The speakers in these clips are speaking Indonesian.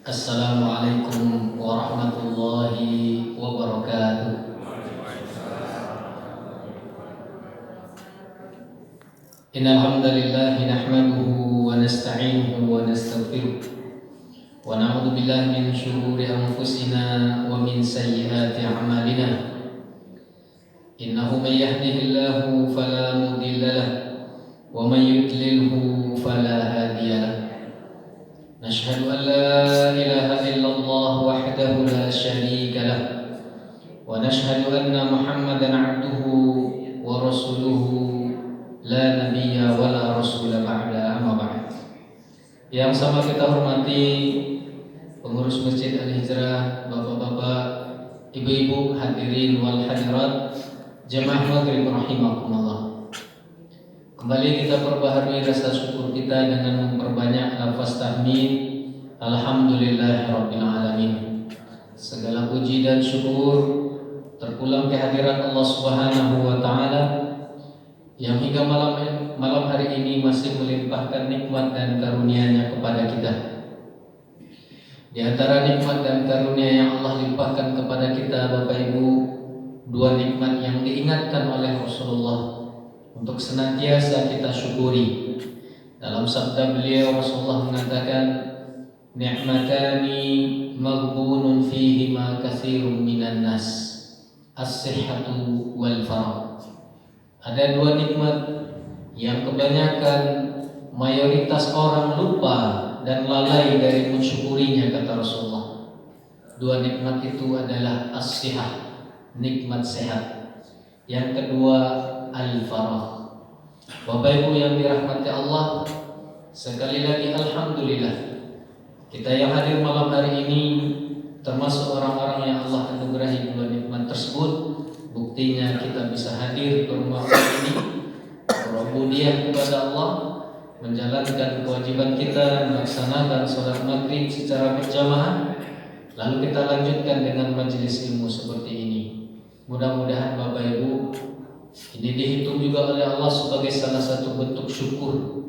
Assalamualaikum warahmatullahi wabarakatuh. Innal hamdalillah nahmaduhu wa nasta'inuhu wa nastaghfiruh wa na'udzu billahi min shururi anfusina wa min sayyiati a'malina. Innahu may yahdihillahu fala mudilla lahu wa may yudlilhu fala hadiya lahu. Nashhadu an la ilaha illallah wahdahu la syarika lah wa nashhadu anna Muhammadan abduhu wa rasuluhu la nabiyya wa la rasula ba'da, amma ba'd. Yang sama kita hormati pengurus Masjid Al-Hijrah, bapak-bapak, ibu-ibu, hadirin wal hadirat, jemaah maghrib rahimakumullah. Kembali kita perbaharui rasa syukur kita dengan memperbanyak lafaz tahmid alhamdulillahirabbil alamin. Segala puji dan syukur terpulang kehadirat Allah Subhanahu wa taala yang hingga malam hari ini masih melimpahkan nikmat dan karunia-Nya kepada kita. Di antara nikmat dan karunia yang Allah limpahkan kepada kita, Bapak Ibu, dua nikmat yang diingatkan oleh Rasulullah untuk senantiasa kita syukuri. Dalam sabda beliau, Rasulullah mengatakan, ni'matani maghbunun fihima katsirun minan nas, as-sihhatu wal faragh. Ada dua nikmat yang kebanyakan mayoritas orang lupa dan lalai dari mensyukurinya, kata Rasulullah. Dua nikmat itu adalah as-sihah, nikmat sehat. Yang kedua al-faragh. Bapak Ibu yang dirahmati Allah, sekali lagi alhamdulillah, kita yang hadir malam hari ini termasuk orang-orang yang Allah anugerahi dua nikmat tersebut. Buktinya kita bisa hadir ke rumah Allah ini, berubudiyah kepada Allah, menjalankan kewajiban kita, melaksanakan sholat maghrib secara berjamaah, lalu kita lanjutkan dengan majelis ilmu seperti ini. Mudah-mudahan Bapak Ibu, ini dihitung juga oleh Allah sebagai salah satu bentuk syukur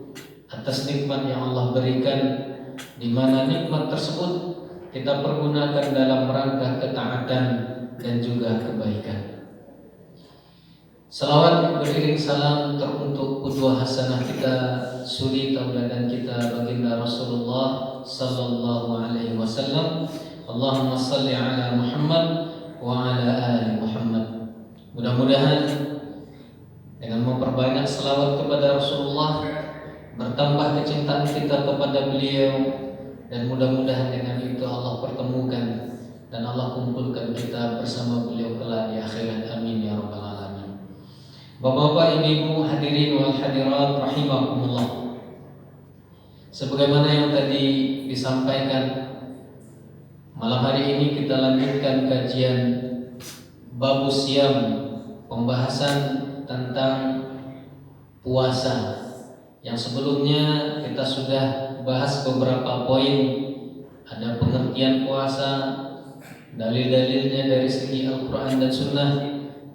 atas nikmat yang Allah berikan, di mana nikmat tersebut kita pergunakan dalam rangka ketaatan dan juga kebaikan. Salawat beriring salam teruntuk qudwah hasanah kita, suri tauladan kita, baginda Rasulullah sallallahu alaihi wasallam. Allahumma shalli ala Muhammad wa ala ali Muhammad. Mudah-mudahan dengan memperbanyak selawat kepada Rasulullah, bertambah kecintaan kita kepada beliau, dan mudah-mudahan dengan itu Allah pertemukan dan Allah kumpulkan kita bersama beliau kelak di akhirat. Amin ya rabbal alamin. Bapak-bapak, ibu-ibu, hadirin wal hadirat rahimakumullah. Sebagaimana yang tadi disampaikan, malam hari ini kita lanjutkan kajian Babus Siyam, pembahasan tentang puasa. Yang sebelumnya kita sudah bahas beberapa poin. Ada pengertian puasa, dalil-dalilnya dari segi Al-Quran dan Sunnah,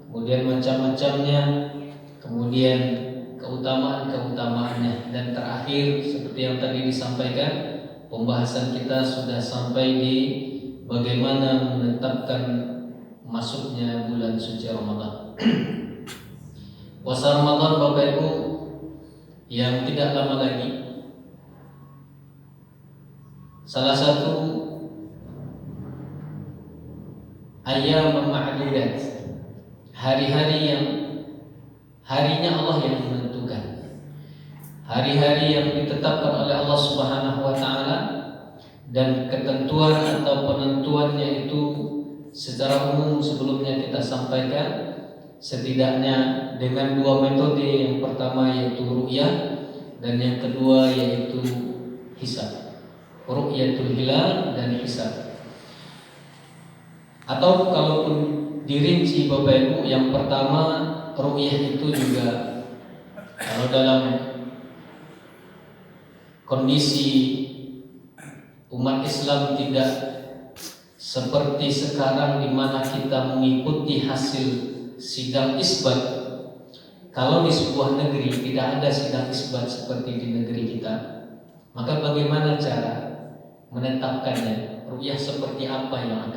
kemudian macam-macamnya, kemudian keutamaan-keutamaannya, dan terakhir seperti yang tadi disampaikan, pembahasan kita sudah sampai di bagaimana menetapkan masuknya bulan suci Ramadan. Puasa Ramadan, Bapak Ibu, yang tidak lama lagi, salah satu ayyam ma'dudat, hari-hari yang harinya Allah yang menentukan, hari-hari yang ditetapkan oleh Allah Subhanahu wa taala, dan ketentuan atau penentuannya itu secara umum sebelumnya kita sampaikan, setidaknya dengan dua metode. Yang pertama yaitu ru'yah, dan yang kedua yaitu hisab, ru'yatul hilal dan hisab. Atau kalaupun dirinci Bapak Ibu, yang pertama ru'yah itu juga kalau dalam kondisi umat Islam tidak seperti sekarang di mana kita mengikuti hasil sidang isbat. Kalau di sebuah negeri tidak ada sidang isbat seperti di negeri kita, maka bagaimana cara menetapkannya. Ru'yah seperti apa yang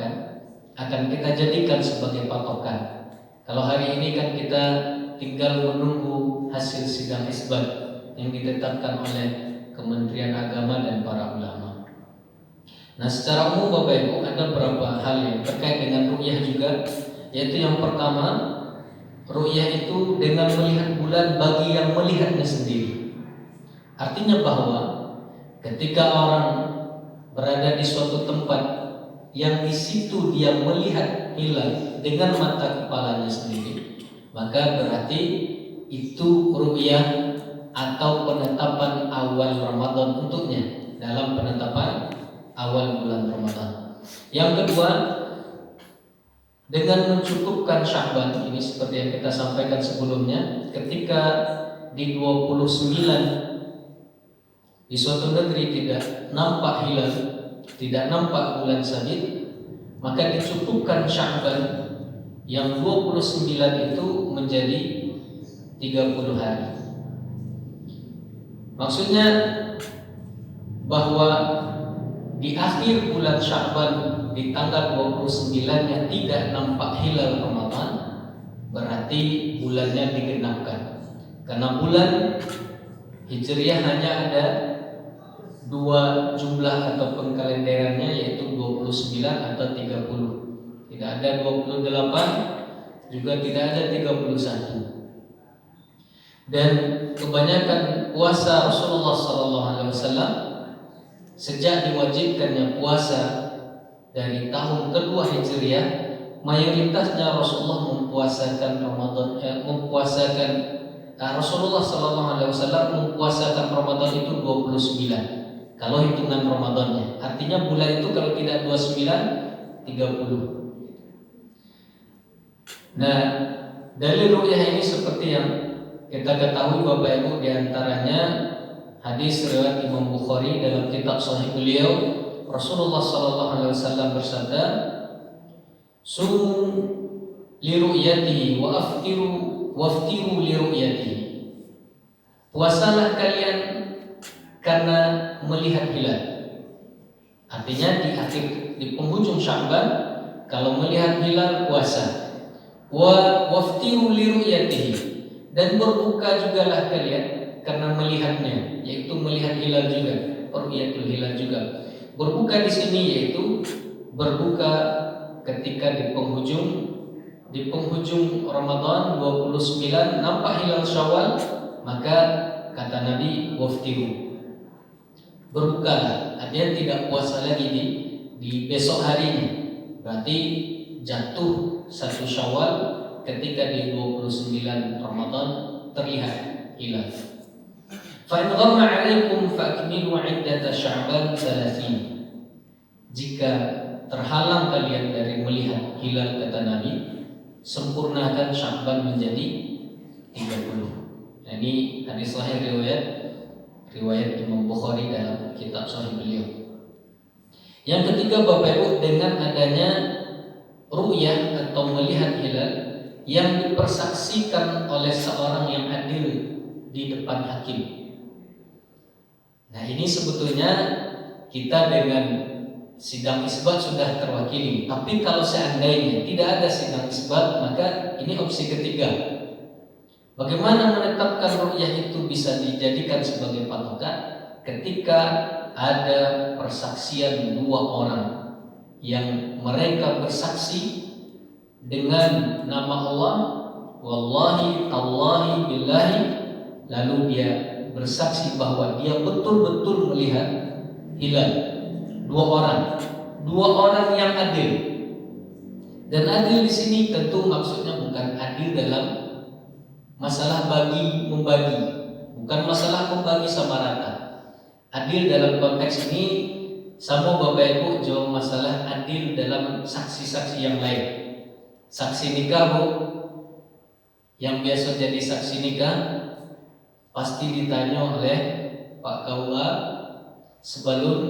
akan kita jadikan sebagai patokan. Kalau hari ini kan kita tinggal menunggu hasil sidang isbat yang ditetapkan oleh Kementerian Agama dan para ulama. Nah, secara umum Bapak Ibu ada beberapa hal yang terkait dengan ru'yah juga, yaitu yang pertama, ru'yah itu dengan melihat bulan bagi yang melihatnya sendiri. Artinya bahwa ketika orang berada di suatu tempat yang di situ dia melihat hilal dengan mata kepalanya sendiri, maka berarti itu ru'yah atau penetapan awal Ramadan untuknya dalam penetapan awal bulan Ramadan. Yang kedua, dengan mencukupkan Sya'ban, ini seperti yang kita sampaikan sebelumnya, ketika di 29 di suatu negeri tidak nampak hilal, tidak nampak bulan sabit, maka dicukupkan Sya'ban yang 29 itu menjadi 30 hari. Maksudnya bahwa di akhir bulan Sya'ban di tanggal 29-nya tidak nampak hilal Ramadan, berarti bulannya digenapkan. Karena bulan Hijriah hanya ada dua jumlah atau pengkalenderannya, yaitu 29 atau 30. Tidak ada 28, juga tidak ada 31. Dan kebanyakan puasa Rasulullah SAW sejak diwajibkannya puasa dari tahun kedua Hijriah, mayoritasnya Rasulullah mempuasakan Rasulullah SAW mempuasakan Ramadan itu 29. Kalau hitungan Ramadannya, artinya bulan itu kalau tidak 29, 30. Nah, dalil ru'yah ini seperti yang kita ketahui Bapak Ibu, diantaranya hadis riwayat Imam Bukhari dalam kitab Sahih beliau, Rasulullah SAW bersabda, "Sumu li ru'yatihi wa waftiru li ru'yatihi." Puasalah kalian karena melihat hilal. Artinya di penghujung Sya'ban kalau melihat hilal puasa. Wa waftiru li ru'yatihi, dan berbuka jugalah kalian karena melihatnya, yaitu melihat hilal juga, ru'yatul hilal juga. Berbuka di sini yaitu berbuka ketika di penghujung Ramadan 29 nampak hilal Syawal, maka kata Nabi waftiru, berbukalah. Artinya tidak puasa lagi di besok harinya, berarti jatuh 1 Syawal ketika di 29 Ramadan terlihat hilal. Fa in ghamma 'alaikum fa'kmilu 'iddata Sya'ban 30. Jika terhalang kalian dari melihat hilal, kata Nabi, sempurnakan Sya'ban menjadi 30. Nah, ini hadis sahih riwayat Imam Bukhari dalam kitab Sahih beliau. Yang ketiga Bapak Ibu, dengan adanya ru'yah atau melihat hilal yang dipersaksikan oleh seorang yang adil di depan hakim. Nah, ini sebetulnya kita dengan sidang isbat sudah terwakili. Tapi kalau seandainya tidak ada sidang isbat, maka ini opsi ketiga. Bagaimana menetapkan ru'yah itu bisa dijadikan sebagai patokan? Ketika ada persaksian 2 orang yang mereka bersaksi dengan nama Allah, wallahi, tallahi, billahi, lalu dia bersaksi bahwa dia betul-betul melihat hilal. 2 orang yang adil. Dan adil di sini tentu maksudnya bukan adil dalam masalah membagi, bukan masalah membagi sama rata. Adil dalam konteks ini sama Bapak Ibu jauh masalah adil dalam saksi-saksi yang lain. Saksi nikah, Bu, yang biasa jadi saksi nikah pasti ditanya oleh Pak KUA sebelum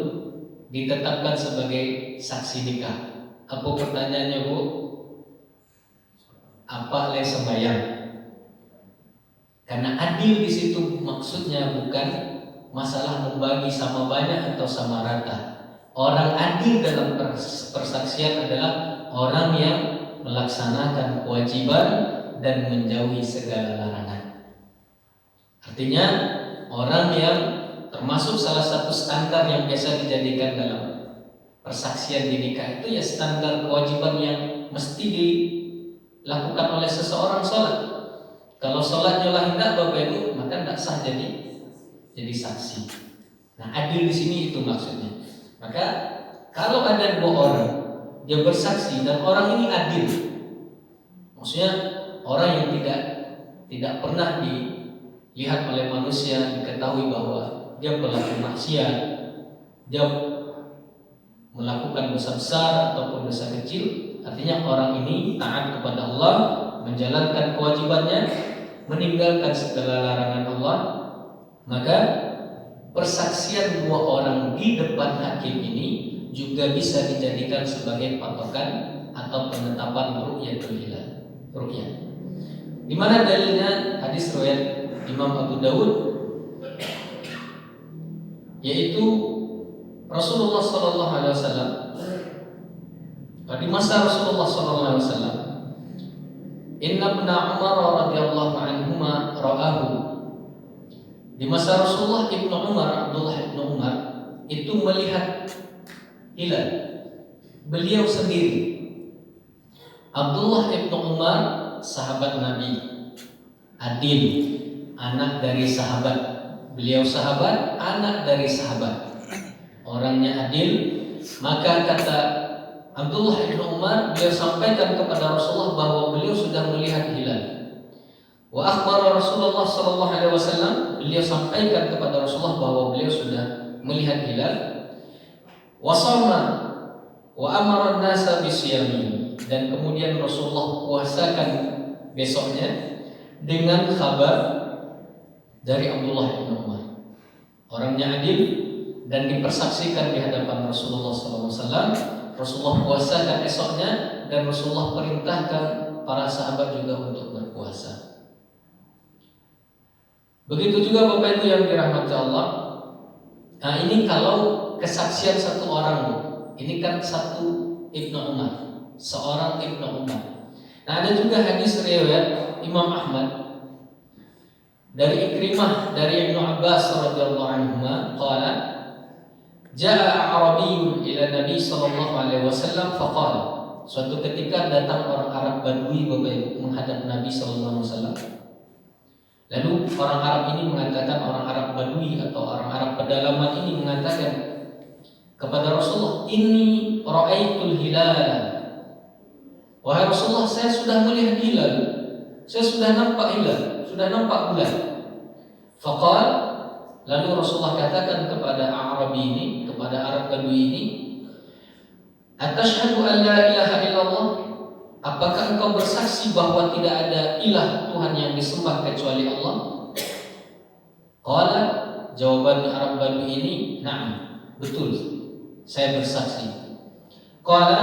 ditetapkan sebagai saksi nikah. Apa pertanyaannya, Bu? Apa le sembahyang? Karena adil di situ maksudnya bukan masalah membagi sama banyak atau sama rata. Orang adil dalam persaksian adalah orang yang melaksanakan kewajiban dan menjauhi segala larangan. Artinya orang yang termasuk salah satu standar yang biasa dijadikan dalam persaksian di nikah itu ya standar kewajiban yang mesti dilakukan oleh seseorang sholat. Kalau sholatnya tidak Bapak Ibu, maka tidak sah jadi saksi. Nah, adil di sini itu maksudnya. Maka kalau ada 2 orang dia bersaksi dan orang ini adil, maksudnya orang yang tidak pernah dilihat oleh manusia, diketahui bahwa dia pelaku maksiat, dia melakukan dosa besar ataupun dosa kecil, artinya orang ini taat kepada Allah, menjalankan kewajibannya, meninggalkan segala larangan Allah, maka persaksian 2 orang di depan hakim ini juga bisa dijadikan sebagai patokan atau penetapan ru'yatul hilal. Ru'yah. Di mana dalilnya? Hadis riwayat Imam Abu Dawud, yaitu Rasulullah sallallahu alaihi wasallam di masa Rasulullah sallallahu alaihi wasallam, Inna ibna Umar radhiyallahu anhuma ra'ahu. Di masa Rasulullah Ibnu Umar, Abdullah Ibnu Umar itu melihat hilal. Beliau sendiri. Abdullah Ibnu Umar sahabat Nabi, adil, anak dari sahabat. Beliau sahabat, anak dari sahabat. Orangnya adil, maka kata Abdullah Ibnu Umar, beliau sampaikan kepada Rasulullah bahwa beliau sudah melihat hilal. Wa akhbara Rasulullah sallallahu alaihi wasallam, beliau sampaikan kepada Rasulullah bahwa beliau sudah melihat hilal. Wa shama wa amara an-nasa bisiyami, dan kemudian Rasulullah puasakan besoknya dengan kabar dari Abdullah bin Umar. Orangnya adil dan dipersaksikan di hadapan Rasulullah sallallahu alaihi wasallam. Rasulullah puasakan esoknya dan Rasulullah perintahkan para sahabat juga untuk berpuasa. Begitu juga Bapak Ibu yang dirahmati Allah. Nah, ini kalau kesaksian 1 orang, ini kan 1 Ibnu Umar, seorang Ibnu Umar. Nah, ada juga hadis riwayat Imam Ahmad dari Ikrimah dari Ibnu Abbas radhiyallahu anhuma qala jaa Arabiyyun ila Nabi sallallahu alaihi wasallam faqala. Suatu ketika datang orang Arab Badui Bapak Ibu menghadap Nabi sallallahu alaihi wasallam. Lalu orang Arab ini mengatakan, orang Arab Badui atau orang Arab pedalaman ini mengatakan kepada Rasulullah, "Inni ra'aitul hilal." Wahai Rasulullah, saya sudah melihat hilal. Saya sudah nampak hilal, sudah nampak bulan. Faqal, lalu Rasulullah katakan kepada Arabi ini, kepada Arab Badui ini, "Atashhadu an la ilaha illallah?" Apakah engkau bersaksi bahwa tidak ada ilah Tuhan yang disembah kecuali Allah? Qala, jawaban Arab Badui ini, "Na'am." Betul, saya bersaksi. Qala,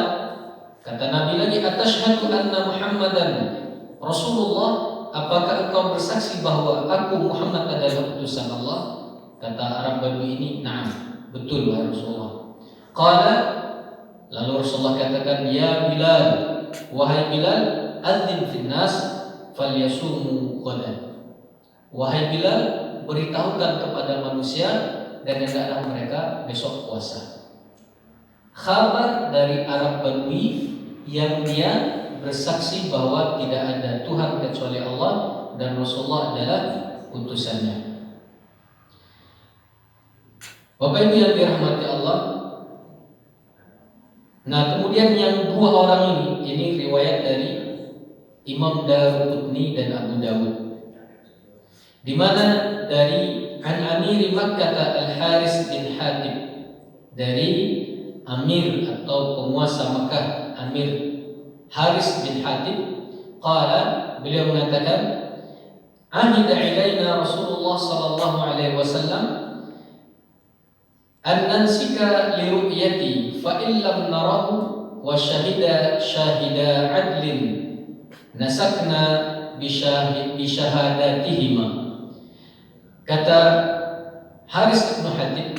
kata Nabi lagi, "Atashhadu anna Muhammadan Rasulullah?" Apakah engkau bersaksi bahwa aku Muhammad adalah utusan Allah? Kata Arab Badui ini, "Na'am." Betul wahai Rasulullah. Qala, lalu Rasulullah katakan, "Ya Bilal, wahai Bilal, adzin finnas falyasumu ghadan." Wahai Bilal, beritahukan kepada manusia dan hendaklah mereka besok puasa. Khabar dari Arab Badui yang dia bersaksi bahwa tidak ada Tuhan kecuali Allah dan Rasulullah adalah utusannya. Bapak Ibu yang dirahmati Allah. Nah, kemudian yang 2 orang ini riwayat dari Imam Daruqutni dan Abu Dawud, di mana dari An Amir Makkah Al-Haris bin Hatib, dari Amir atau penguasa Makkah Amir Haris bin Hatib, qala, beliau mengatakan, "Ahida ilaina Rasulullah sallallahu alaihi wasallam an nansika li ru'yati fa in lam narahu wa syahida syahida adlin nasakna bi syahadatihima." Kata Haris bin Hatib,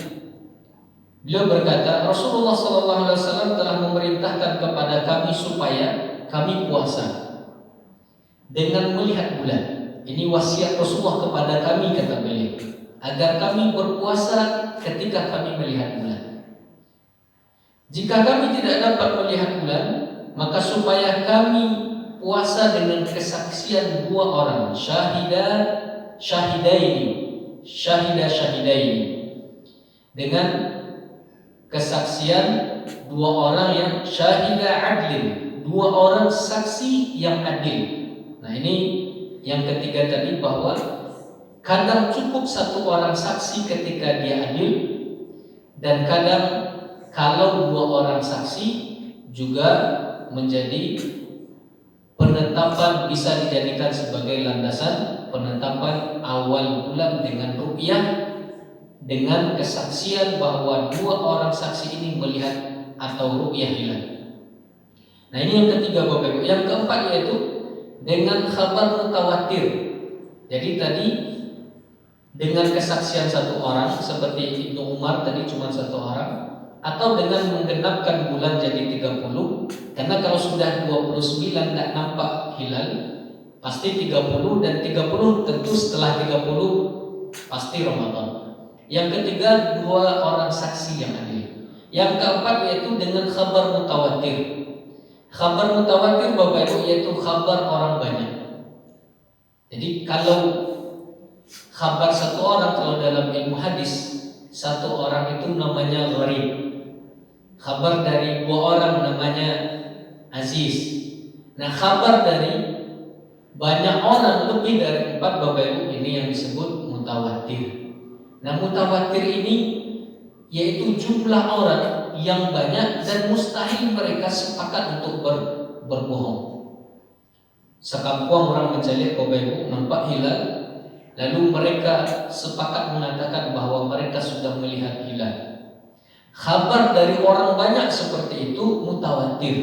Beliau berkata, Rasulullah SAW telah memerintahkan kepada kami supaya kami puasa dengan melihat bulan. Ini wasiat Rasulullah kepada kami, kata beliau, agar kami berpuasa ketika kami melihat bulan. Jika kami tidak dapat melihat bulan, maka supaya kami puasa dengan kesaksian dua orang, syahidaini, dengan kesaksian dua orang yang syahida adlin, dua orang saksi yang adil. Nah, ini yang ketiga tadi, bahwa kadang cukup satu orang saksi ketika dia adil, dan kadang kalau dua orang saksi juga menjadi penetapan, bisa dijadikan sebagai landasan penetapan awal bulan dengan ru'yah, dengan kesaksian bahwa dua orang saksi ini melihat atau ru'yah hilal. Nah, ini yang ketiga Bapak Ibu. Yang keempat yaitu dengan khabar mutawatir. Jadi tadi dengan kesaksian satu orang seperti Ibnu Umar tadi cuma satu orang, atau dengan menggenapkan bulan jadi 30, karena kalau sudah 29 tidak nampak hilal pasti 30, dan 30 tentu setelah 30 pasti Ramadan. Yang ketiga, dua orang saksi yang adil. Yang keempat yaitu dengan khabar mutawatir. Khabar mutawatir Bapak Ibu yaitu khabar orang banyak. Jadi kalau khabar satu orang, kalau dalam ilmu hadis satu orang itu namanya gharib. Khabar dari dua orang namanya aziz. Nah, khabar dari banyak orang lebih dari 4 Bapak Ibu ini yang disebut mutawatir. Nah, mutawatir ini yaitu jumlah orang yang banyak dan mustahil mereka sepakat untuk berbohong. Sekampung orang mencari Bapak Ibu nampak hilal, lalu mereka sepakat mengatakan bahwa mereka sudah melihat hilal. Khabar dari orang banyak seperti itu mutawatir.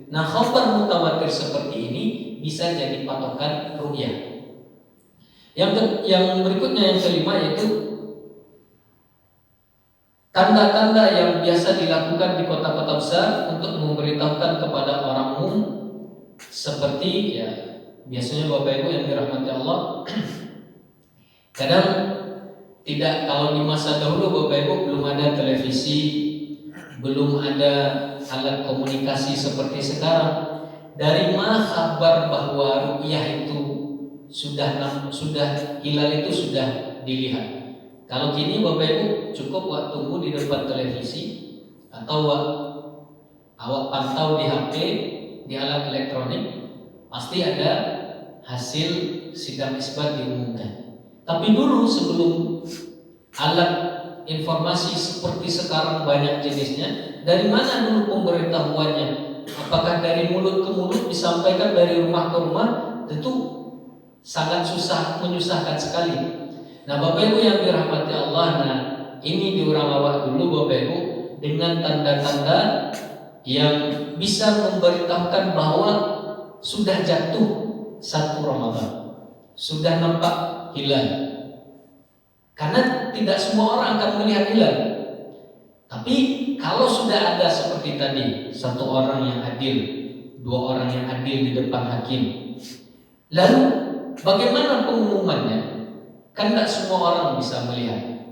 Nah, khabar mutawatir seperti ini bisa jadi patokan ru'yah. Yang berikutnya, yang kelima, yaitu tanda-tanda yang biasa dilakukan di kota-kota besar untuk memberitahukan kepada orang umum, seperti ya biasanya Bapak Ibu yang dirahmati Allah, kadang tidak, kalau di masa dahulu Bapak Ibu belum ada televisi, belum ada alat komunikasi seperti sekarang. Dari mana kabar bahwa ru'yah itu sudah hilal itu sudah dilihat? Kalau gini Bapak Ibu cukup tunggu di depan televisi atau awak pantau di HP, di alat elektronik, pasti ada hasil sidang isbat diumumkan. Tapi dulu sebelum alat informasi seperti sekarang banyak jenisnya, dari mana dulu pemberitahuannya? Apakah dari mulut ke mulut disampaikan dari rumah ke rumah? Tentu sangat menyusahkan sekali. Nah, Bapak Ibu yang dirahmati Allah, nah ini diurang awak dulu Bapak Ibu dengan tanda-tanda yang bisa memberitahukan bahwa sudah jatuh 1 Ramadan, sudah nampak hilal. Karena tidak semua orang akan melihat hilal. Tapi kalau sudah ada seperti tadi, satu orang yang adil, dua orang yang adil di depan hakim, lalu bagaimana pengumumannya? Kan tidak semua orang bisa melihat.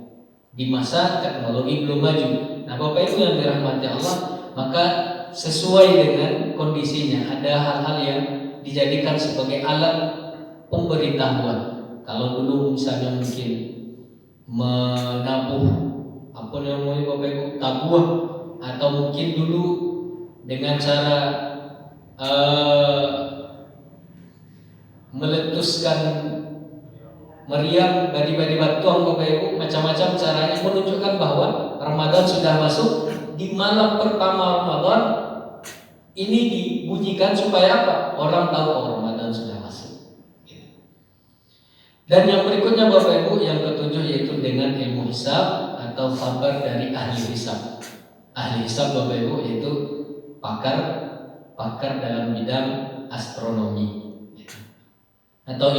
Di masa teknologi belum maju. Nah, Bapak Ibu yang dirahmati Allah, maka sesuai dengan kondisinya ada hal-hal yang dijadikan sebagai alat pemberitahuan. Kalau dulu misalnya mungkin menabuh apa namanya Bapak Ibu, tabuh, atau mungkin dulu dengan cara meletuskan meriam, badi-badi batuang Bapak Ibu, macam-macam caranya menunjukkan bahwa Ramadan sudah masuk. Di malam pertama Ramadan ini dibunyikan supaya apa? Orang tahu Ramadan sudah masuk. Dan yang berikutnya Bapak Ibu, yang ketujuh, yaitu dengan ilmu hisab atau kabar dari ahli hisab. Ahli hisab Bapak Ibu yaitu pakar dalam bidang astronomi atau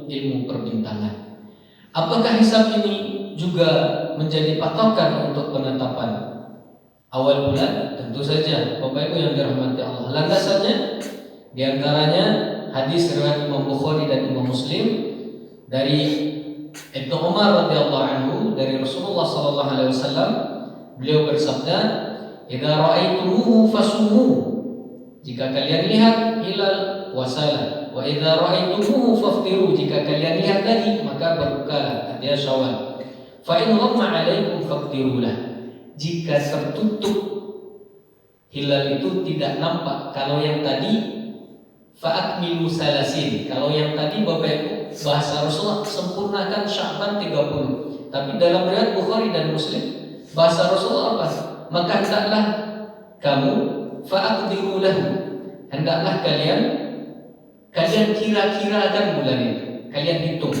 ilmu perbintangan. Apakah hisab ini juga menjadi patokan untuk penetapan awal bulan? Tentu saja Bapak Ibu yang dirahmati Allah. Landasannya di antaranya hadis riwayat Imam Bukhari dan Imam Muslim dari Ibnu Umar radhiyallahu anhu dari Rasulullah sallallahu alaihi wasallam. Beliau bersabda, "Idza ra'aitumuhu fasumu." Jika kalian lihat hilal, puasalah. Wa idza ra'aitumuhu faftiru. Jika kalian lihat lagi, maka berbukalah. Artinya Syawal. Fa in ghamma 'alaikum faqdirulah. Jika tertutup hilal itu tidak nampak, kalau yang tadi fa'akmilu salasin. Kalau yang tadi Bapak Ibu bahasa Rasulullah sempurnakan Sya'ban 30. Tapi dalam riwayat Bukhari dan Muslim bahasa Rasulullah apa? Maka hendaklah kamu fa'aqdiru lahu. Hendaklah kalian kira-kirakan bulan itu. Kalian hitung.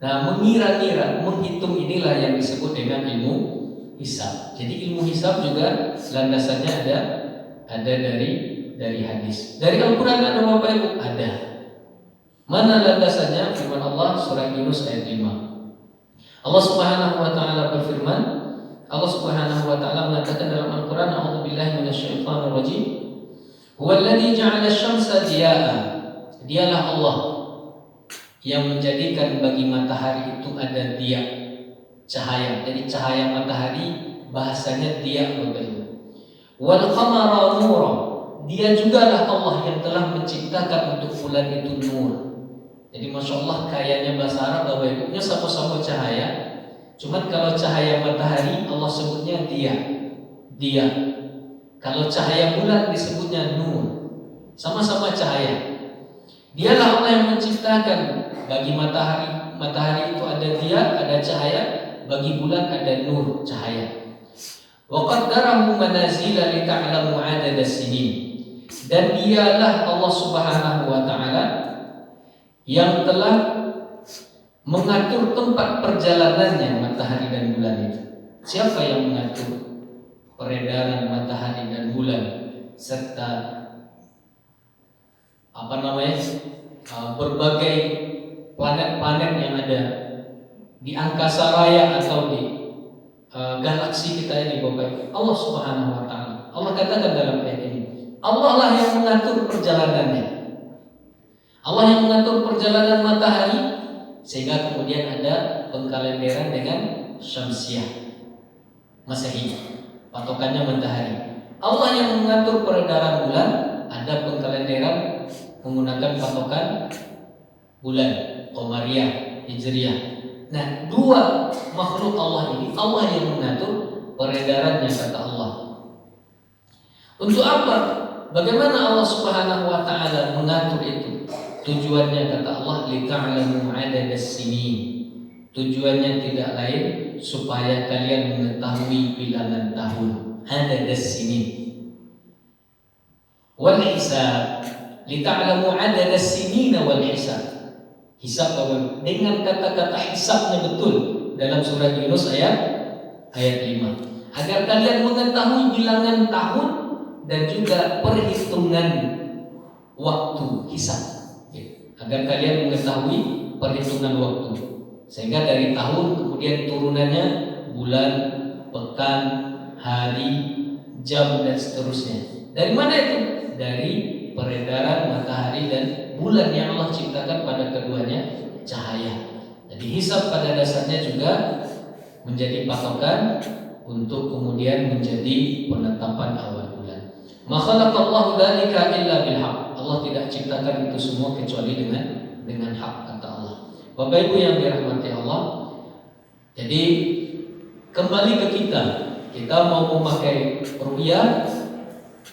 Nah, mengira-kira, menghitung inilah yang disebut dengan ilmu hisab. Jadi ilmu hisab juga landasannya ada dari hadis. Dari Al-Quran ada Bapak Ibu? Ada. Mana landasannya? Firman Allah surah Yunus ayat 5. Allah Subhanahu wa taala berfirman, Allah Subhanahu wa taala mengatakan dalam Al-Quran, A'udzubillahi minasyaitonir rajim. Huwallazi ja'ala asy-syamsa diya'a. Dialah Allah yang menjadikan bagi matahari itu ada dia, cahaya. Jadi cahaya matahari bahasanya dia Bapak Ibu. Wal qamara nura. Dia jugalah Allah yang telah menciptakan untuk bulan itu nur. Jadi Masya Allah kayanya bahasa Arab Bapak Ibu, sama-sama cahaya. Cuman kalau cahaya matahari Allah sebutnya dia. Kalau cahaya bulan disebutnya nur. Sama-sama cahaya. Dialah Allah yang menciptakan bagi matahari itu ada dia, ada cahaya. Bagi bulan ada nur, cahaya. Wa qaddarahu manazila li ta'lamu 'adada as-sinin. Dan dialah Allah Subhanahu wa taala yang telah mengatur tempat perjalanannya matahari dan bulan itu. Siapa yang mengatur peredaran matahari dan bulan serta berbagai planet-planet yang ada di angkasa raya atau di galaksi kita ini Bapak? Allah Subhanahu wa taala. Allah katakan dalam ayat ini, Allah lah yang mengatur perjalanannya. Allah yang mengatur perjalanan matahari sehingga kemudian ada pengkalenderan dengan Syamsiah Masehi, patokannya matahari. Allah yang mengatur peredaran bulan, ada pengkalenderan menggunakan patokan bulan Qamariyah, Hijriyah. Nah, dua makhluk Allah ini Allah yang mengatur peredarannya kata Allah. Untuk apa? Bagaimana Allah Subhanahu wa taala mengatur itu? Tujuannya kata Allah lita'lamu 'adadas sinin. Tujuannya tidak lain supaya kalian mengetahui bilangan tahun. Adadas sinin. Wal hisab. Lita'lamu 'adadas sinin wal hisab. Hisab dengan kata-kata hisabnya betul dalam surah Yunus ayat 5. Agar kalian mengetahui bilangan tahun dan juga perhitungan waktu hisab. Agar kalian mengetahui perhitungan waktu. Sehingga dari tahun kemudian turunannya bulan, pekan, hari, jam dan seterusnya. Dari mana itu? Dari peredaran matahari dan bulan yang Allah ciptakan pada keduanya cahaya. Jadi hisab pada dasarnya juga menjadi patokan untuk kemudian menjadi penetapan awal bulan. Ma khalaqallahu dzalika illa bil haqq. Allah tidak ciptakan itu semua kecuali dengan hak kata Allah. Bapak Ibu yang dirahmati Allah, jadi kembali ke kita mau memakai ru'yah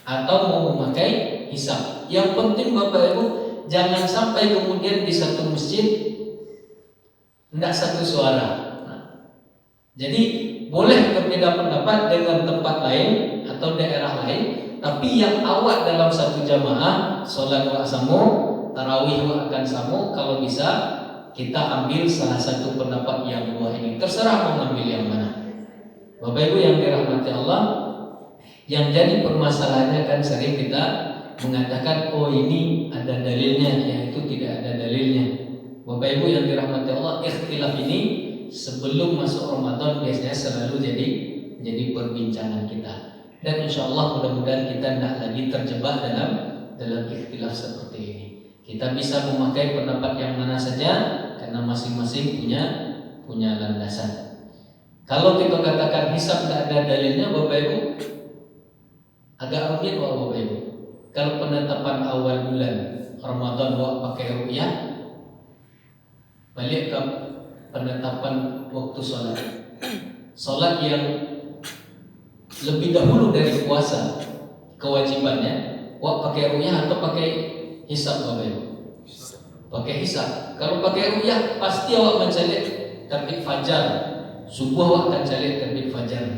atau mau memakai hisab. Yang penting Bapak Ibu jangan sampai kemudian di satu masjid tidak satu suara. Jadi boleh berbeda pendapat dengan tempat lain atau daerah lain, tapi yang awak dalam satu jamaah sholat wa samu, tarawih wa akan samu, kalau bisa kita ambil salah satu pendapat yang dua ini. Terserah mau ngambil yang mana. Bapak Ibu yang dirahmati Allah, yang jadi permasalahannya kan sering kita mengatakan oh ini ada dalilnya, yang itu tidak ada dalilnya. Bapak Ibu yang dirahmati Allah, ikhtilaf ini sebelum masuk Ramadan biasanya selalu menjadi perbincangan kita. Dan insya Allah mudah-mudahan kita tidak lagi terjebak dalam ikhtilaf seperti ini. Kita bisa memakai pendapat yang mana saja karena masing-masing punya landasan. Kalau kita katakan hisab tidak ada dalilnya, Bapak Ibu, agak rumit Bapak Ibu. Kalau penetapan awal bulan Ramadan pakai ru'yah, balik ke penetapan waktu sholat. Sholat yang lebih dahulu dari puasa kewajibannya, pakai ru'yah atau pakai hisab Bapak Ibu? Pakai hisab. Kalau pakai ru'yah pasti awak mencari terbit fajar. Subuh awak akan cari terbit fajar.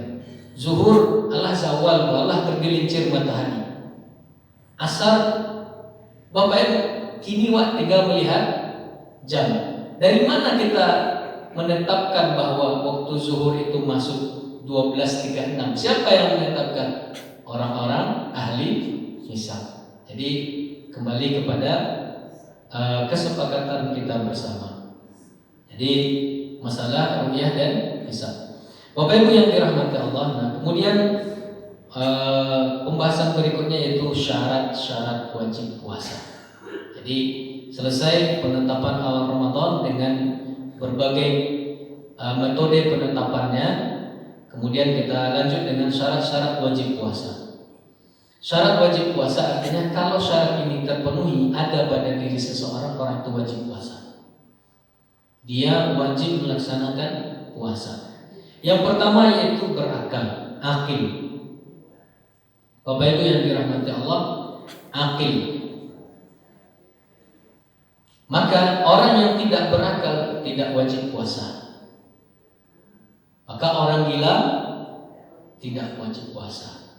Zuhur Allah zawal, Allah tergelincir matahari. Asar Bapak Ibu, kini awak tinggal melihat jam. Dari mana kita menetapkan bahwa waktu zuhur itu masuk 12.36? Siapa yang menetapkan? Orang-orang ahli hisab. Jadi kembali kepada kesepakatan kita bersama. Jadi masalah ru'yah dan hisab. Bapak Ibu yang dirahmati Allah. Nah, kemudian pembahasan berikutnya yaitu syarat-syarat wajib puasa. Jadi selesai penetapan awal Ramadan dengan berbagai metode penetapannya. Kemudian kita lanjut dengan syarat-syarat wajib puasa. Syarat wajib puasa artinya kalau syarat ini terpenuhi, ada pada diri seseorang, orang itu wajib puasa. Dia wajib melaksanakan puasa. Yang pertama yaitu berakal, akil. Bapak Ibu yang dirahmati Allah, akil. Maka orang yang tidak berakal tidak wajib puasa. Maka orang gila tidak wajib puasa.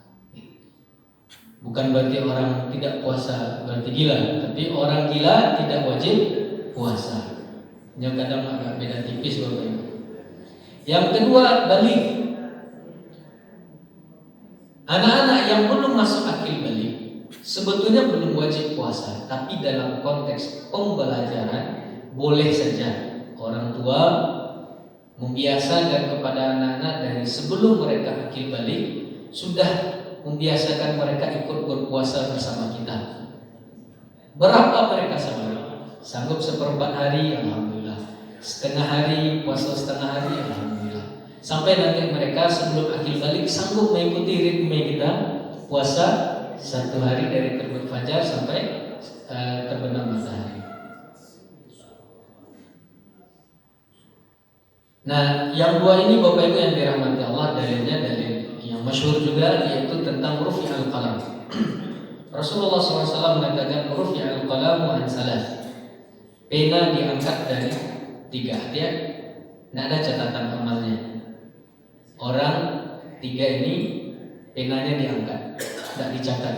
Bukan berarti orang tidak puasa berarti gila, tapi orang gila tidak wajib puasa. Yang kadang agak beda tipis Bapak Ibu. Yang kedua, balik. Anak-anak yang belum masuk akil balik sebetulnya belum wajib puasa, tapi dalam konteks pembelajaran boleh saja orang tua membiasakan kepada anak-anak dari sebelum mereka akil balik, sudah membiasakan mereka ikut berpuasa bersama kita. Berapa mereka sanggup seperempat hari, alhamdulillah. Setengah hari, puasa setengah hari, alhamdulillah. Sampai nanti mereka sebelum akil balik sanggup mengikuti ritme kita, puasa 1 hari dari terbit fajar sampai terbenam matahari. Nah, yang dua ini Bapak Ibu yang dirahmati Allah, dalilnya dalil yang masyhur juga, yaitu tentang rufi al-qalam. Rasulullah SAW mengatakan rufi al-qalamu an salas. Pena diangkat dari 3. Dia tidak ada catatan amalnya. Orang 3 ini penanya diangkat, tidak dicatat.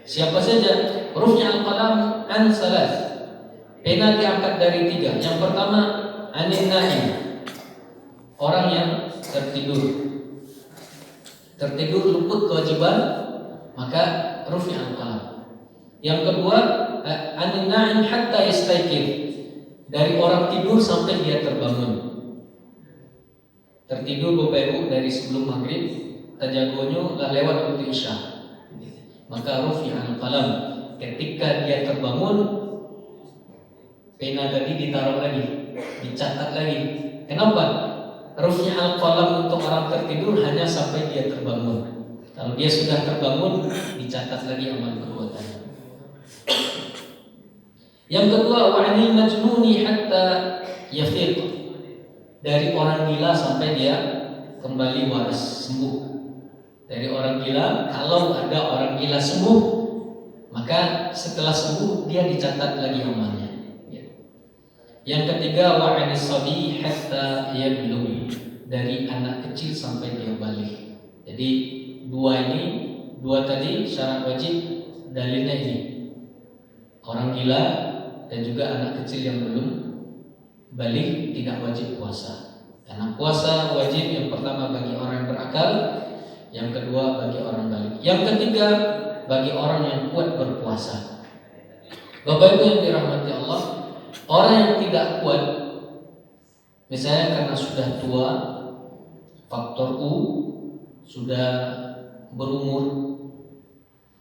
Siapa saja? Rufi al-qalam an salas. Pena diangkat dari 3. Yang pertama anin naim, orang yang tertidur luput kewajiban, maka rufi al-qalam. Yang kedua anin naim hatta yastayqir, dari orang tidur sampai dia terbangun. Tertidur Bapak Ibu dari sebelum maghrib, tajagonyo lah lewat waktu isya, maka rufi al-qalam. Ketika dia terbangun, pena tadi ditaruh lagi, dicatat lagi. Kenapa? Rufi al-qalam untuk orang tertidur hanya sampai dia terbangun. Kalau dia sudah terbangun, dicatat lagi amal perbuatannya. Yang kedua, wa'anil majnuni hatta yafiq, dari orang gila sampai dia kembali waras, sembuh. Dari orang gila, kalau ada orang gila sembuh, maka setelah sembuh dia dicatat lagi amalnya. Yang ketiga, wa'anis sabi hatta yablugh, dari anak kecil sampai dia balik. Jadi dua tadi syarat wajib, dalilnya ini. Orang gila dan juga anak kecil yang belum balik tidak wajib puasa. Karena puasa wajib yang pertama bagi orang yang berakal, yang kedua bagi orang balik, yang ketiga bagi orang yang kuat berpuasa. Bapak Ibu yang dirahmati Allah, orang yang tidak kuat, misalnya karena sudah tua, faktor U, sudah berumur,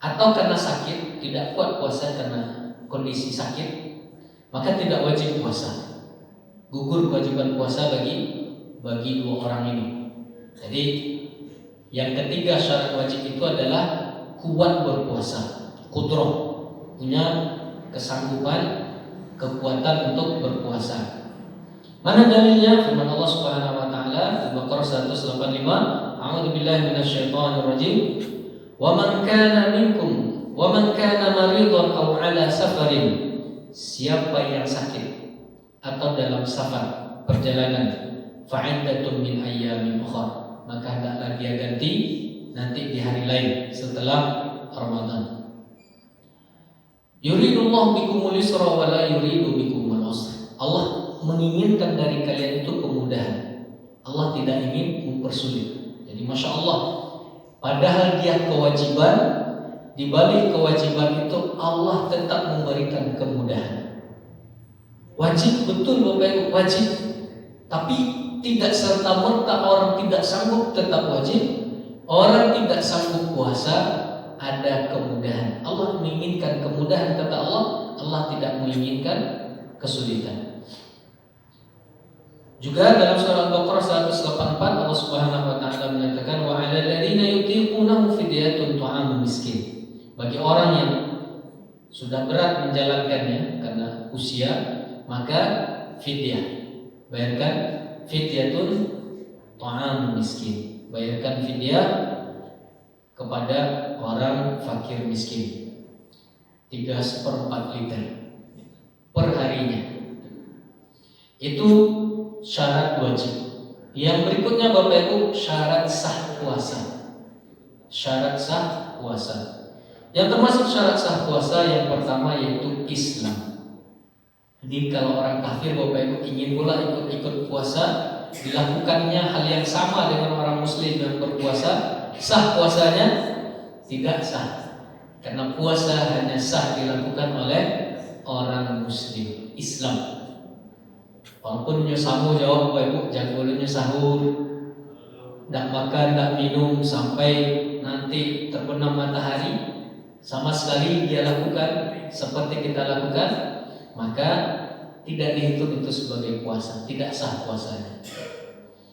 atau karena sakit tidak kuat puasa karena kondisi sakit, maka tidak wajib puasa. Gugur kewajiban puasa bagi dua orang ini. Jadi yang ketiga syarat wajib itu adalah kuat berpuasa, qudrah, punya kesanggupan, kekuatan untuk berpuasa. Mana dalilnya? Firman Allah Subhanahu wa taala Al-Baqarah 185, A'udzubillahi minasyaitonir rajim. Wa man kana maridhan aw 'ala safarin. Siapa yang sakit atau dalam safar, perjalanan, fa'iddatun min ayyamin ukhra, maka hendaklah dia ganti nanti di hari lain setelah Ramadan. Yuridullahu bikumul yusra wa la yuridu bikumul usra. Allah menginginkan dari kalian itu kemudahan. Allah tidak ingin mempersulit. Jadi Masya Allah, padahal dia kewajiban, di balik kewajiban itu Allah tetap memberikan kemudahan. Wajib, betul Bapak Ibu, wajib. Tapi tidak serta-merta orang tidak sanggup tetap wajib. Orang tidak sanggup puasa ada kemudahan. Allah menginginkan kemudahan, kata Allah. Allah tidak menginginkan kesulitan. Juga dalam surah Al-Baqarah 184 Allah Subhanahu wa taala menyatakan wa 'alal ladzina yutiqunahu fidyatun ta'amu miskin. Bagi orang yang sudah berat menjalankannya karena usia, maka fidyah. Bayarkan fidyatun ta'amu miskin. Bayarkan fidyah kepada orang fakir miskin 3/4 liter per harinya. Itu syarat wajib. Yang berikutnya Bapak Ibu, syarat sah puasa. Syarat sah puasa. Yang termasuk syarat sah puasa yang pertama yaitu Islam. Jadi kalau orang kafir Bapak Ibu ingin pula ikut puasa, dilakukannya hal yang sama dengan orang muslim yang berpuasa, sah puasanya? Tidak sah. Karena puasa hanya sah dilakukan oleh orang muslim Islam. Walaupun nyosamu jawab Bapak Ibu, jadwalnya sahur, tidak makan, tidak minum sampai nanti terbenam matahari, sama sekali dia lakukan seperti kita lakukan, maka tidak dihitung itu sebagai puasa, tidak sah puasanya.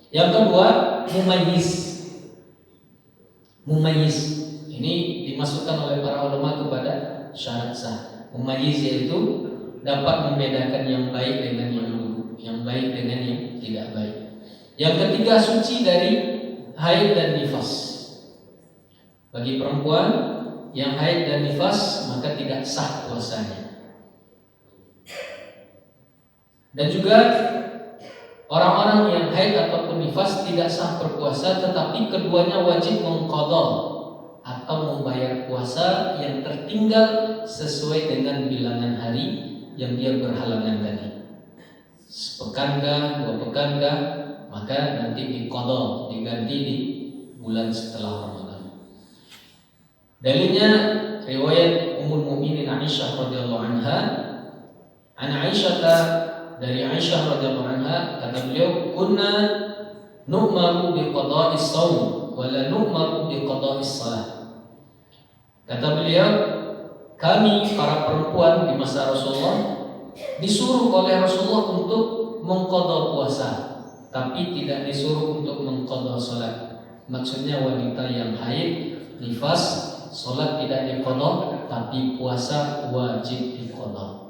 Yang kedua, mumayyiz. Ini dimasukkan oleh para ulama kepada syarat sah. Mumayyiz yaitu dapat membedakan yang baik dengan yang buruk, yang baik dengan yang tidak baik. Yang ketiga, suci dari haid dan nifas. Bagi perempuan yang haid dan nifas maka tidak sah puasanya. Dan juga orang-orang yang haid ataupun nifas tidak sah berpuasa, tetapi keduanya wajib mengqadha atau membayar puasa yang tertinggal sesuai dengan bilangan hari yang dia berhalangan tadi. Sepekan kah, 2 pekan kah, maka nanti diqadha, diganti di bulan setelah Ramadan. Dalilnya riwayat Ummul Mukminin Aisyah radhiyallahu anha, dari Aisyah radhiyallahu anha, kata beliau, kunna nu'maru biqada'is shaum wa la nu'maru biqada'is shalah. Kata beliau, kami para perempuan di masa Rasulullah disuruh oleh Rasulullah untuk mengqadha puasa, tapi tidak disuruh untuk mengqadha salat. Maksudnya wanita yang haid, nifas, salat tidak diqadha, tapi puasa wajib diqadha.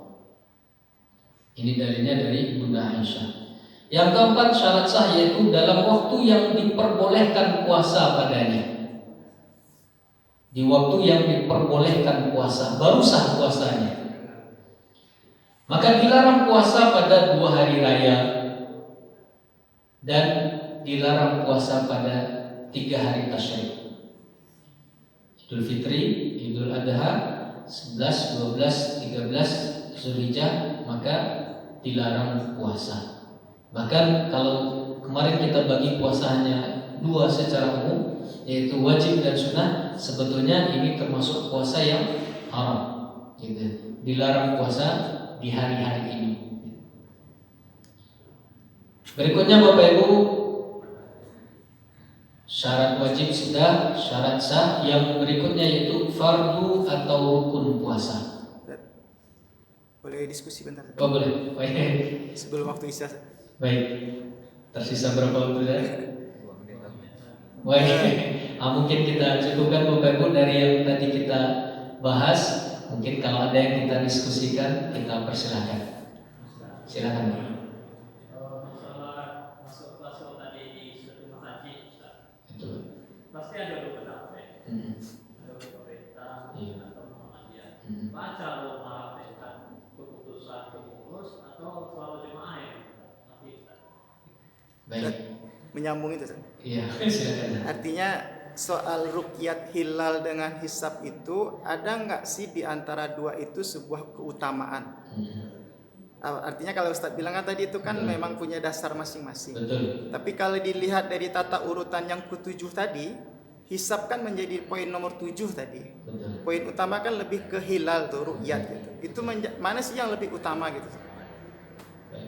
Ini dalilnya dari Bunda Aisyah. Yang keempat, syarat sah yaitu dalam waktu yang diperbolehkan puasa padanya. Di waktu yang diperbolehkan puasa, baru sah puasanya. Maka dilarang puasa pada 2 hari raya dan dilarang puasa pada 3 hari tasyrik. Idul Fitri, Idul Adha, 11, 12, 13 Zulhijjah, maka dilarang puasa. Bahkan kalau kemarin kita bagi puasa hanya 2 secara umum, yaitu wajib dan sunnah, sebetulnya ini termasuk puasa yang haram, gitu. Dilarang puasa di hari-hari ini. Berikutnya Bapak Ibu, Syarat wajib sudah, syarat sah. Yang berikutnya yaitu fardu atau rukun puasa. Boleh diskusi bentar? Oh boleh. Baik. Sebelum waktu isya. Baik. Tersisa berapa waktu ya? Baik. Mungkin kita cukupkan Bapak Ibu dari yang tadi kita bahas. Mungkin kalau ada yang kita diskusikan, kita persilahkan. Silakan. Pasti ada beberapa ada pemerintah atau Muhammadiyah. Baca lo mengabaikan keputusan pengurus atau selalu jemaah yang baik. Menyambung itu, iya, silakan. Artinya soal ruqyat hilal dengan hisab itu ada nggak sih di antara dua itu sebuah keutamaan? Artinya kalau Ustadz bilang kan tadi itu kan memang punya dasar masing-masing. Betul. Tapi kalau dilihat dari tata urutan yang ke-7 tadi, hisab kan menjadi poin nomor 7 tadi. Betul. Poin utama kan lebih ke hilal tuh, ruqyat gitu. Itu mana sih yang lebih utama gitu?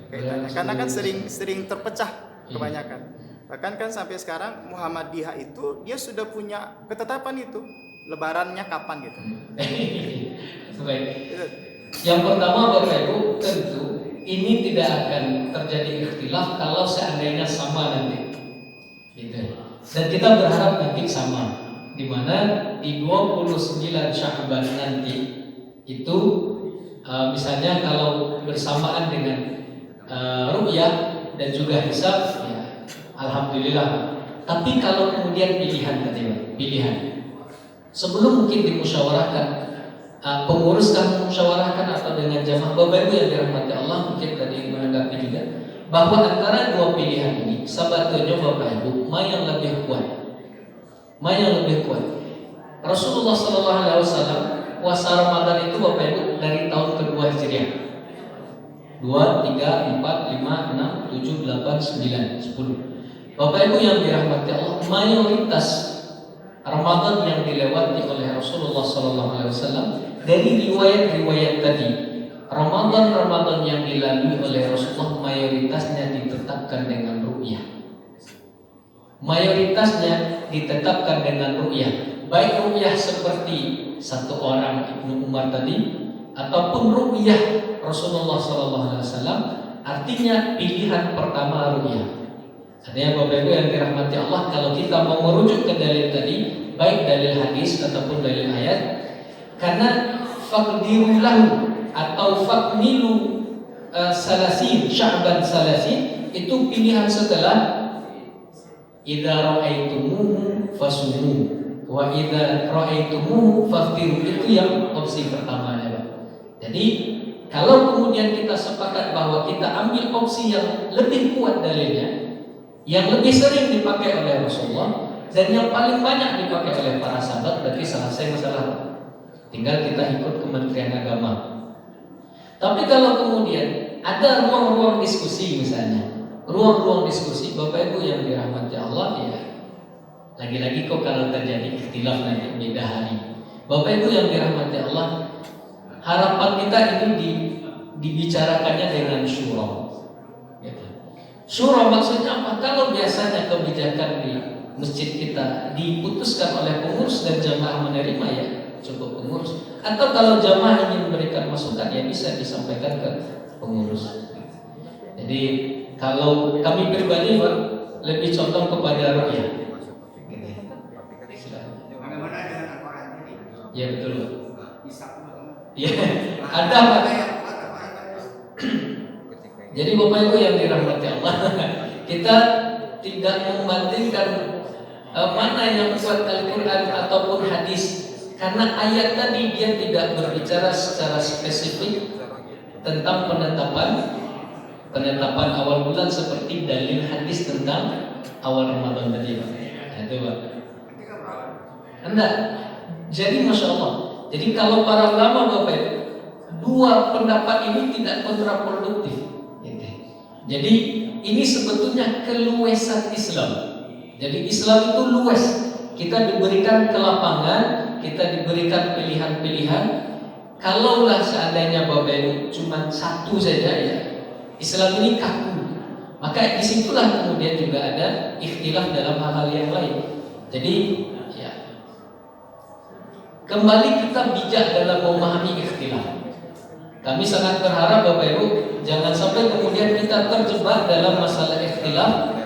Kaitannya. Karena kan sering terpecah kebanyakan. Bahkan kan sampai sekarang Muhammadiyah itu dia sudah punya ketetapan itu. Lebarannya kapan gitu. Baik. Yang pertama Bapak Ibu, tentu ini tidak akan terjadi ikhtilaf kalau seandainya sama nanti. Gitu. Dan kita berharap nanti sama. Di mana di 29 Sya'ban nanti itu misalnya kalau bersamaan dengan ru'yah dan juga hisab, ya alhamdulillah. Tapi kalau kemudian pilihan tadi, pilihan sebelum mungkin dimusyawarahkan, pengurus kan musyawarahkan atau dengan jamaah. Bapak Ibu yang dirahmati Allah, mungkin tadi menanggapi juga bahwa antara dua pilihan ini sebetulnya Bapak Ibu, mana yang lebih kuat? Mana yang lebih kuat? Rasulullah SAW puasa Ramadan itu Bapak Ibu dari tahun kedua Hijriah. 2, 3, 4, 5, 6, 7, 8, 9, 10. Bapak Ibu yang dirahmati Allah, mayoritas Ramadan yang dilewati oleh Rasulullah SAW dari riwayat-riwayat tadi, Ramadan yang dilalui oleh Rasulullah mayoritasnya ditetapkan dengan ru'yah. Mayoritasnya ditetapkan dengan ru'yah. Baik ru'yah seperti satu orang Ibnu Umar tadi, ataupun ru'yah Rasulullah SAW. Artinya pilihan pertama ru'yah. Artinya Bapak Ibu yang dirahmati Allah, kalau kita mau merujuk ke dalil tadi, baik dalil hadis ataupun dalil ayat, karena faqdiru lahu atau faqmilu salasin Sya'ban salasin itu pilihan setelah idza ra'aitumuhu fasumu wa idza ra'aitumuhu faftiru, itu yang opsi pertama ya Pak. Jadi kalau kemudian kita sepakat bahwa kita ambil opsi yang lebih kuat dalilnya, yang lebih sering dipakai oleh Rasulullah dan yang paling banyak dipakai oleh para sahabat, berarti selesai masalah. Tinggal kita ikut Kementerian Agama. Tapi kalau kemudian ada ruang-ruang diskusi misalnya, ruang-ruang diskusi Bapak Ibu yang dirahmati Allah, ya lagi-lagi kok kalau terjadi ikhtilaf nanti beda hari. Bapak Ibu yang dirahmati Allah, harapan kita ini dibicarakannya dengan syura. Syura maksudnya apa? Kalau biasanya kebijakan di masjid kita diputuskan oleh pengurus dan jamaah menerima, ya cukup pengurus. Atau kalau jamaah ingin memberikan masukan, ya bisa disampaikan ke pengurus. Jadi kalau kami pribadi Pak, lebih condong kepada ru'yah. Bagaimana dengan Al-Quran ini? Ya betul Pak. Ya ada Pak. Jadi Bapak Ibu yang dirahmati Allah, kita tidak membandingkan mana yang kuat Al-Quran ataupun hadis, karena ayat tadi dia tidak berbicara secara spesifik tentang penetapan awal bulan seperti dalil hadis tentang awal Ramadan tadi Pak. Itu Pak. Enggak. Jadi Masya Allah. Jadi kalau para ulama Bapak Ibu, dua pendapat ini tidak kontraproduktif. Jadi ini sebetulnya keluasan Islam. Jadi Islam itu luas. Kita diberikan kelapangan, kita diberikan pilihan-pilihan. Kalaulah seandainya Bapak Ibu cuma satu saja, ya Islam ini kaku. Maka disitulah kemudian juga ada ikhtilaf dalam hal-hal yang lain. Jadi ya, kembali kita bijak dalam memahami ikhtilaf. Kami sangat berharap Bapak Ibu jangan sampai kemudian kita terjebak dalam masalah ikhtilaf.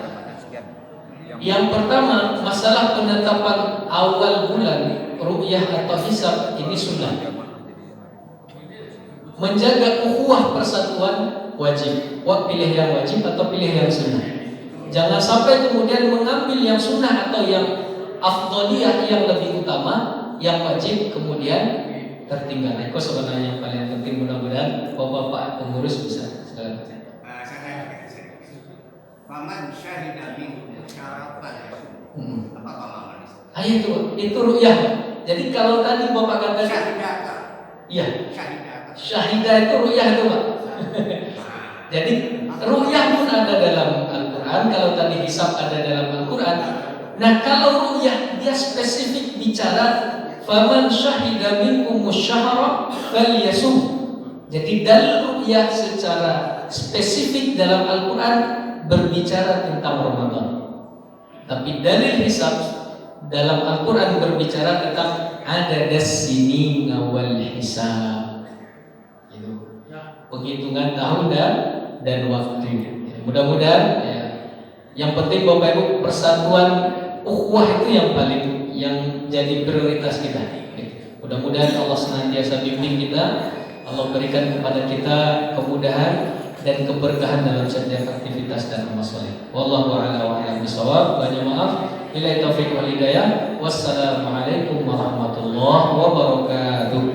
Yang pertama, masalah penetapan awal bulan ru'yah atau hisab ini sunnah. Menjaga ukhuwah persatuan wajib. Pilih yang wajib atau pilih yang sunnah. Jangan sampai kemudian mengambil yang sunnah atau yang afdhaliyah yang lebih utama, yang wajib kemudian tertinggal. Itu sebenarnya yang paling penting. Mudah-mudahan bapak-bapak pengurus bisa segala macam. Paman syahida minkum syaratan. Apa pemahaman? Itu ru'yah. Jadi kalau tadi bapak katakan Syahidata. iya. Syahidata. Syahidah itu ru'yah itu Pak. Jadi ru'yah pun ada dalam Al-Quran. Kalau tadi hisab ada dalam Al-Quran. Nah kalau ru'yah dia spesifik bicara faman syahida minkum syahra falyasum. Jadi dalil ru'yah secara spesifik dalam Al-Quran berbicara tentang Ramadan. Tapi dalil hisab dalam Al-Quran berbicara tentang adadas sinin wal hisab. Itu penghitungan tahun dan waktu. Ya, mudah-mudahan ya, yang penting Bapak Ibu persatuan ukhuwah itu yang jadi prioritas kita. Mudah-mudahan Allah senantiasa bimbing kita, Allah berikan kepada kita kemudahan dan keberkahan dalam setiap aktivitas dan amal saleh. Wallahu a'lam bishawab. Banyak maaf. Billahi taufiq wal hidayah. Wassalamualaikum warahmatullahi wabarakatuh.